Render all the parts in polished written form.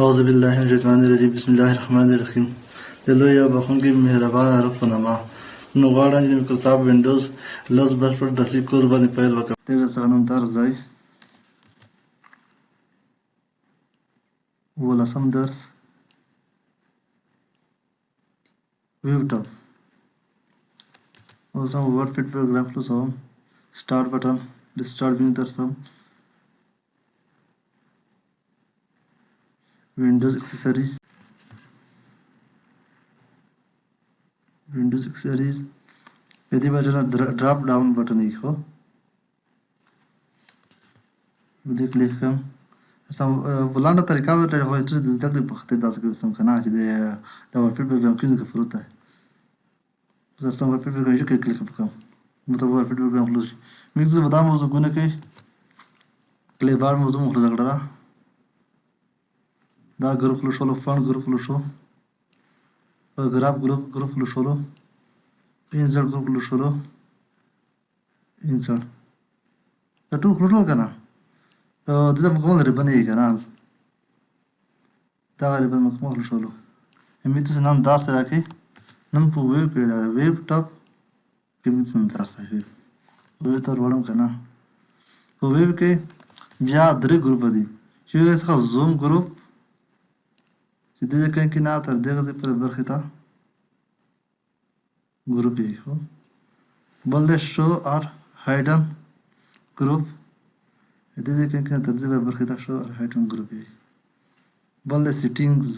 أعوذ بالله من الشيطان الرجيم بسم الله الرحمن الرحیم د لوی او بخښونکي مهربان رب په نامه نو غواړم چې د مایکروسافټ وینډوز لس بشپړ درسي کورس باندې پیل وکړم دغه څخه نن درس دی 15 درس ویو ټاپ اوس هم ورډ فټ پروګرام خلاصوم سٹارټ بټن د سٹارټ مینو ترسم Windows accessories په دې باندې ډراپ ډاون بټن یې خو دې کلیک کوم سم ولانه طریقه ورته هو چې د دې په خاطر تاسو کې سم کنه چې د ورفټ پروګرام کې څنګه فروت ہے زه سم ورفټ پروګرام کې کلیک وکم مطلب ورفټ پروګرام خلاص میکس بدا موضوع ګونه کې کلی بار موضوع مخرج کړه دا ګروپ له شولو فان ګروپ له شو ګراف ګروپ له شولو انسرت ګروپ له شولو انسرت دا ټول خلاص کنه دغه مکمل لري باندې کنه دا غریب مکمل شولو امیته نن دا سره کې نن په ویب کې ویب ټاپ کې موږ څنګه تاسو ویب تر وړم کنه په ویب کې بیا درې ګروپ دي چې یو څه زوم ګروپ چې دې کې نه تر دغه پر برخه ته ګروپ یې خو بل شو اور هایډن ګروپ دې کې تر دې برخه ته شو اور هایډن ګروپ یې بل سیټینګز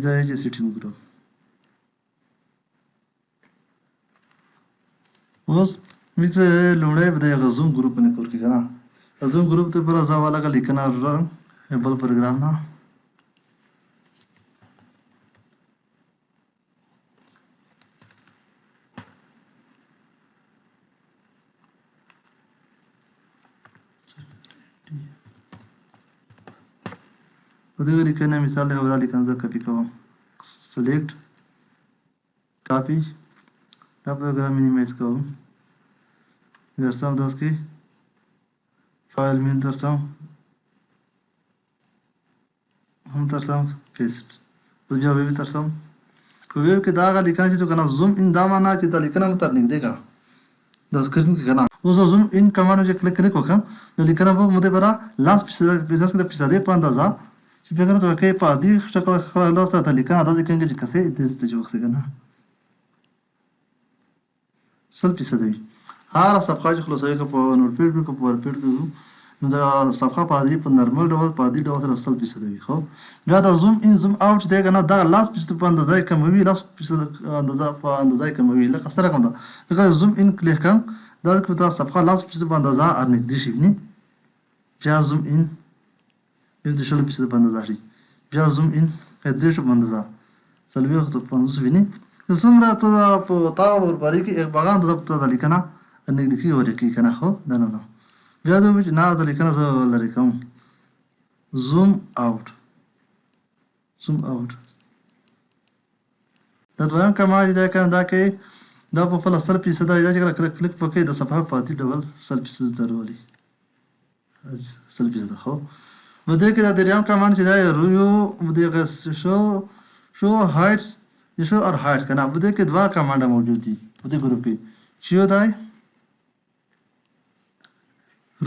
دې چې سیټینګ ګروپ اوس میته لوړې بده غزوم ګروپ نه کول کې کنه غزوم ګروپ ته پر ځا والا کا لیکنا بل پروګرام نه ودغه لیکنه مثال له حواله لیکنه زه کاپی کوم سلیکټ کاپی دا پروګرام مینیمایز کوم ورسم تاسو کې فایل مین ترسم هم ترسم پیسټ او بیا ویب ترسم په ویب کې دا لیکنه چې کنه زوم ان دا معنا چې دا لیکنه متر نږدې کا د سکرین کې کنه اوس زوم ان کمانډ چې کلیک وکم د لیکنه په مده برا لاس فیصد په اندازه چې فکر ته کې په دې شکل خلاص ته لیکنه دا ځکه چې کسه دې جوړ څنګه سلفي سدوي هر صفحه چې خلاصوي که په نور پیډ کو په ور پیډ کو نو دا صفحه پادری په نورمال ډول پادری ډول سره سلفي سدوي خو بیا دا زوم ان زوم اوټ دی کنه دا لاس فیصد په اندازه کموي لاس فیصد اندازه کموي لکه سره کوم دا زوم ان کلیک کوم دا که صفحه لاس فیصد په اندازه ارنګ دي شي نه بیا زوم ان د شلو فیصد په اندازه شي بیا زوم ان د دې په اندازه سلوي وخت په اندازه ویني څومره ته په تا ور باندې کې یک باغان د ته لیکنه ان د کی ور کې کنه خو نه بیا د وچ نه د لیکنه لري کوم زوم اوټ دا دویم کمال دا کنه دا کې دا په فل اصل فیصد دا چې کلیک وکړي د صفحه فاتی ډول سل فیصد درولي سل فیصد خو بده کې دا دریم کمانډ چې دا یو دغه شو هایټ شو اور هایټ کنه بده کې دوا کمانډ موجود دي په دې ګروپ کې چې یو دی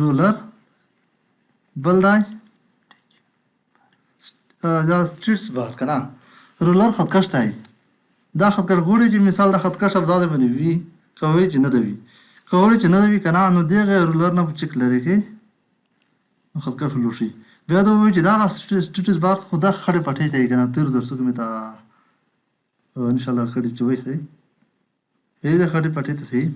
رولر بل دی دا سټریټس بار کنه رولر خطکش دی دا خطکش غوړي چې مثال د خطکش افزاده باندې وی کوي چې نه دی کوي چې نه دی کنه نو دغه رولر نه چک لري کې خطکش لوشي بیا دا وایي چې دا سټیټس بار خدا خړې پټې ته کنه تر درسو کې متا ان شاء الله کړي چې وایي صحیح دې خړې پټې ته صحیح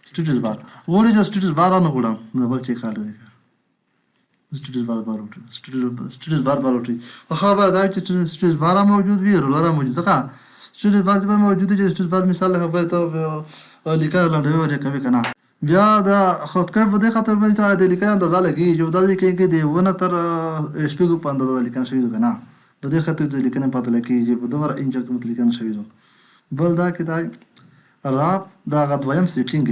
سټیټس بار وایي چې سټیټس بار نه غوړم نو بل چې کار لري سټیټس بار وټي خبر دا چې سټیټس بار موجود وي رولر موجود ځکه سټیټس بار موجود دي چې سټیټس بار مثال له به ته لیکل لاندې ورې کوي کنه بیا دا خودکار په دې خاطر باندې ته د لیکنه اندازه لګي چې دا کې دی ونه تر ایچ پی کو په اندازه لیکنه شوی کنه په دې خاطر د لیکنه پته لګي چې په دومره انچ کې لیکنه شوی بل دا کې دا راب دا غوډم سیټینګ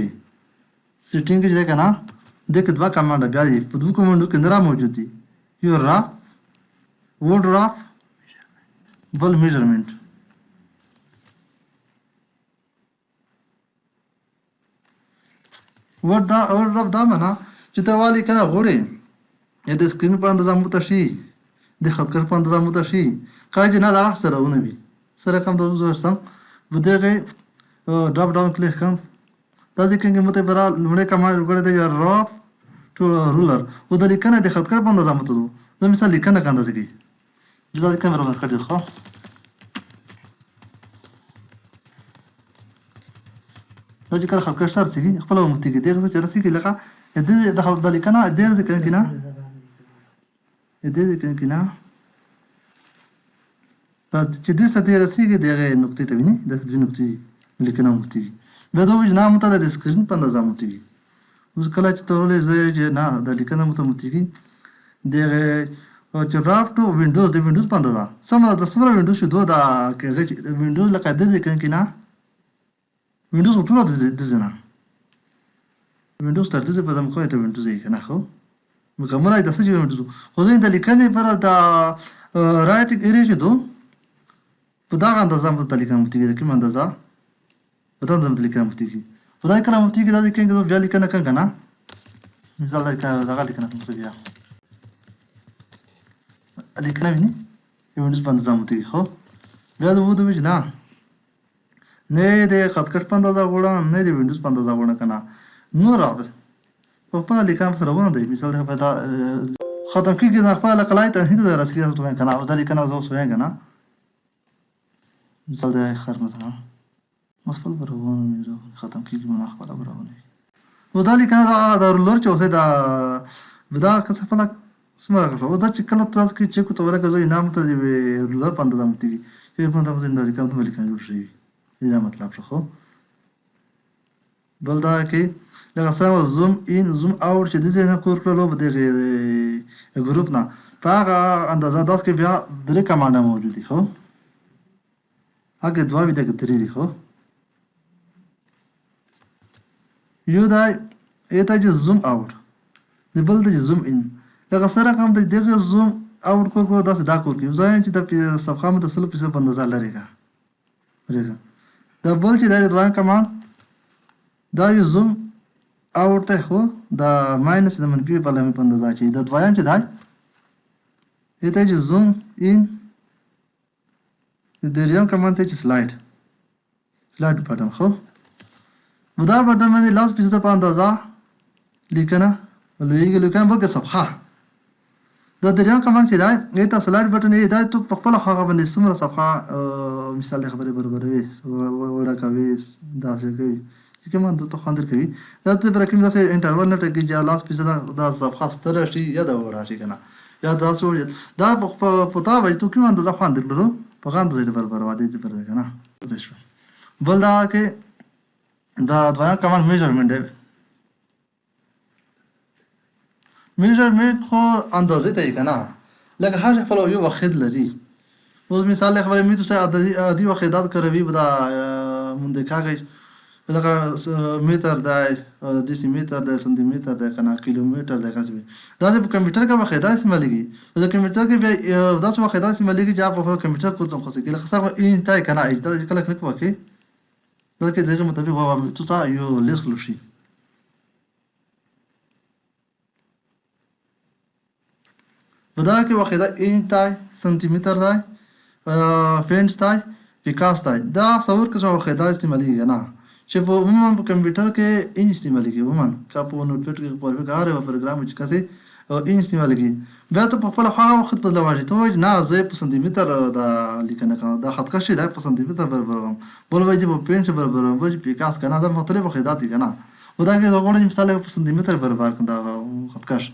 چې کنه د کې دوا کمانډ بیا دي په دوه کمانډو کې نه را موجود دي یو را وډ راف بل میجرمنټ. وډ راف دا معنا چې ته والی کنه غوړې د سکرین په اندازه مته شي د خط کش په اندازه مته شي کاج نه دا سره ونه وي سره کم د زو سم بدغه ډراپ ډاون کلیک کوم دا ځکه چې مته برا لمړی کما وګړه د راف ټو رولر او د لیکنه د خط کش په اندازه مته دو نو مثال لیکنه کنده ځکه دا د کیمرا باندې کړی خو دا چې کله خط کش تر سي خپل مفتي کې دغه چې رسي کې لکه د خط د لیکنه د دې کې نه دې کې نه دا چې دې ستې رسي کې دغه نقطې ته ویني د دې نقطې لیکنه مفتي به دا وځ نام ته د سکرین په اندازه مفتي اوس کله چې تورلې زه نه د لیکنه مفتي دغه چې ډرافټ وینډوز د وینډوز په اندازه سم د سمره وینډوز شو دا کې وینډوز لکه د دې کې نه وینډوز ټول د زنه وینډوز تر دې په دم کوی ته وینډوز یې کنه خو مکمل ایت څه وینډوز خو زه د لیکنې پر دا رائټینګ ایریا شه دو په دا اندازه په لیکنه مفتي کې کوم اندازه په دا اندازه لیکنه مفتي کې په دا کلام مفتي کې دا کې بیا لیکنه کنه مثال دا لیکنه څه بیا لیکنه ویني وینډوز په اندازه مفتي خو بیا د وو د وجنا نه د خط کش په اندازه غوړه نه د وینډوز په اندازه غوړه کنه نو راغله په خپل لیکنه سره ونه دی مثال په دا ختم کیږي دا خپل کلای ته هیڅ رسکې ته کنه او دا لیکنه زو سوې کنه مثال دا خر مثلا مسفل برونه میرو ختم کیږي ما خپل برونه و دا لیکنه دا رولر چې اوسه دا ودا کڅ په سمه راغله او دا چې کله تاسو کې چې کو ته ورکه زو نام ته دی رولر په اندازه متي چې په اندازه زندګی کوم ته لیکنه جوړ شي دا مطلب شو بل دا کې لکه څنګه زوم ان زوم اوټ چې د دې نه کور کړلو په دغه ګروپ نه په هغه اندازه داس کې بیا درې کمانډه موجود دي خو هغه دوه ویډیو کې درې دي خو یو دا ایته چې زوم اوټ د بل د زوم ان لکه سره کوم د دغه زوم اوټ کو داس دا کور کې ځای چې د صفحه مت 100% په اندازه لري دا بل چې دا دوه کمان دا یو زوم اوټ ته هو دا ماینس د منفي په لمه په اندازه چې دا دویم چې دا ایته چې زوم ان د دریم کمان ته چې سلاید بټن خو ودا بټن باندې لاس پیسه په اندازه لیکنه لویږي لیکنه بلکې صفحه دا دریم کمان چې دا ایته سلاید بټن یې دا ته په خپل هغه باندې څومره صفحه مثال خبره برابروي وړه کوي دا څه کوي کوم د تو خاندر کوي دا ته برکم دا انټرول نه ټکی چې لاس پیسه دا صفحه ستر شي یا دا وړه شي کنه یا دا څو دا په پتا وای ته کوم د خاندر لرو په غاند دې برابر دي پر کنه بل دا کې دا دوه کمان میجرمنټ دی میجرمنټ خو اندازې ته کنه لکه هر خپل یو وخت لري اوس مثال خبره می ته عادي وخدات کوي بدا مونږ کاږي لکه متر دی دیسی متر دی سنتي متر دی کنه کیلومتر دی کاسي دا په کمپیوټر کې وخدات استعمالېږي د کمپیوټر کې دا څه وخدات استعمالېږي چې په کمپیوټر کو څه خاصه کې لکه څنګه ان تای کنه دا کله کلیک وکړي دا کې دغه مطابق هو ته یو لیست لشي بدا کې وخدات ان تای سنتي متر دی فینټ تای وکاس تای دا څور کې وخدات استعمالېږي نه چې په عموما په کمپیوټر کې ان استعمالېږي عموما کا په نوټپیډ کې په وګاره او پروګرام چې کته ان استعمالېږي بیا ته په خپل هغه وخت په لواجه ته وایي نه زه په سنتي متر دا لیکنه کوم دا خط کشي دا په سنتي متر برابروم بل وایي په پینټ برابروم بل په کاس کنه دا مختلف خدات دي کنه و دا کې غوړم مثال په سنتي متر برابر کنه دا خط کش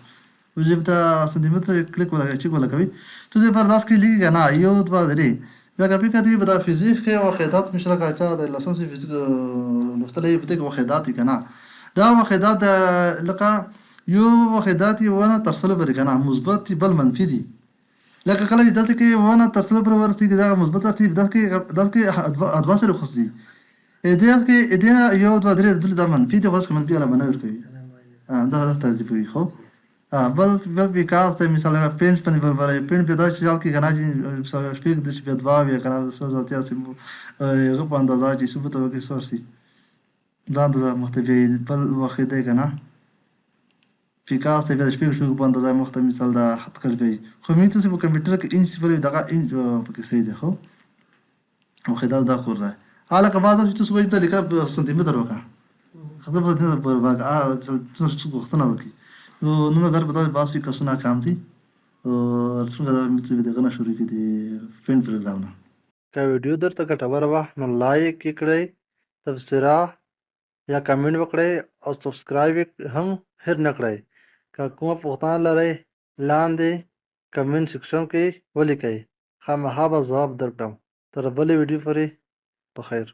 وجب دا سنتي متر کلیک ولا چې ولا کوي ته دې برداشت کې لګي کنه یو دوه درې بیا کپی کدی به دا فزیک کې وحدات مشترکه چا د لسم سي فزیک مختلف بده وحدات کنه دا وحدات لکه یو وحدات ونه ترسل بر کنه مثبت بل منفي دي لکه کله دلته کې ونه ترسل پر ورسي دا مثبت ترتیب د کې ادوا سره خصدي دې یو دوه درې د منفي د غوښ منفي علامه نه ور کوي دا ترتیب وي خو بل وکاس ته مثال پینټ باندې برابرای پینټ په داسې حال کې کنه چې شپږ د شپې دوا وی کنه سو ځاتیا سي هغه په اندازه چې ثبوت وکړي سورسي دا اندازه مختبي بل وخت دی کنه وکاس ته د شپږ شپږ په اندازه مخته مثال دا خط کړی وي خو مې تاسو په کمپیوټر کې انچ په دغه انچ په کې صحیح دی خو او خدای دا کور ده حالا که بعض چې تاسو وایي د لیکل سانتي متر وکړه خطر په دې په واقع تاسو غوښتنه وکړي نو در بدل باز في کسونه کام دي څنګه دا مې دغه نه شروع کړي فین پروګرام نه که ویډیو درته ګټوره وه نو لایک یې کړئ تبصره یا کمنټ وکړئ او سبسکرایب هم هېر نه کړئ که کومه پوښتنه لرئ لاندې کمنټ سیکشن کې ولیکئ خامخا به ځواب درکړم تر بلې ویډیو پورې په خیر